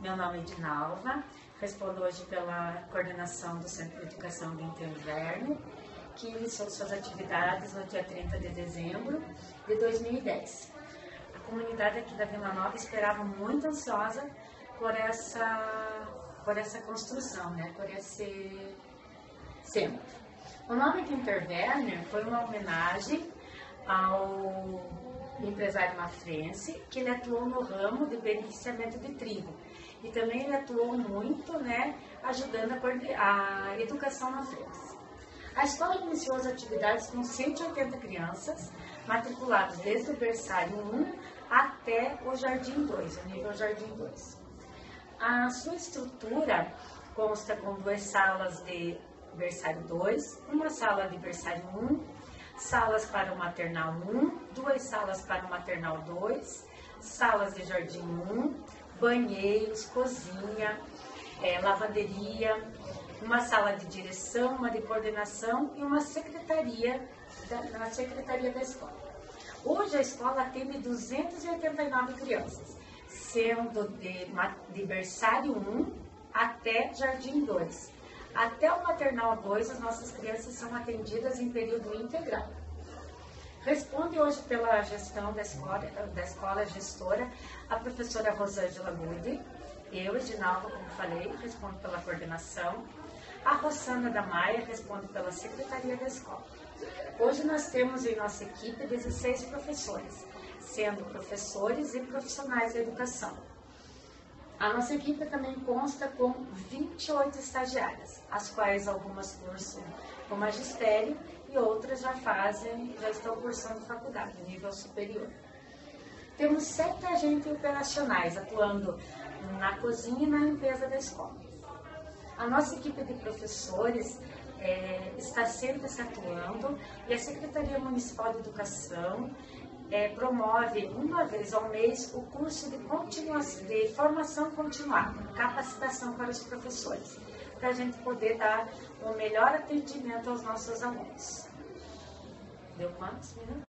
Meu nome é Dinalva, respondo hoje pela coordenação do Centro de Educação Ambiental Inverno, que iniciou suas atividades no dia 30 de dezembro de 2010. A comunidade aqui da Vila Nova esperava muito ansiosa por essa construção, por esse centro. O nome de Interverno foi uma homenagem ao empresário mafrense, que ele atuou no ramo de beneficiamento de trigo. E também ele atuou muito, ajudando a educação mafrense. A escola iniciou as atividades com 180 crianças, matriculadas desde o berçário 1 até o Jardim 2, o nível Jardim 2. A sua estrutura consta com 2 salas de berçário 2, uma sala de berçário 1, salas para o maternal 1, 2 salas para o maternal 2, salas de jardim 1, banheiros, cozinha, lavanderia, uma sala de direção, uma de coordenação e uma secretaria na secretaria da escola. Hoje a escola atende 289 crianças, sendo de berçário 1 até jardim 2. Até o maternal 2, as nossas crianças são atendidas em período integral. Responde hoje pela gestão da escola gestora a professora Rosângela Gude. Eu, Edinalva, como falei, respondo pela coordenação. A Rossana da Maia responde pela secretaria da escola. Hoje nós temos em nossa equipe 16 professores, sendo professores e profissionais da educação. A nossa equipe também consta com 28 estagiárias, as quais algumas cursam o magistério e outras já estão cursando faculdade, nível superior. Temos 7 agentes operacionais atuando na cozinha e na limpeza da escola. A nossa equipe de professores está sempre se atuando e a Secretaria Municipal de Educação promove uma vez ao mês o curso de formação continuada, capacitação para os professores, para a gente poder dar o melhor atendimento aos nossos alunos. Deu quantos minutos?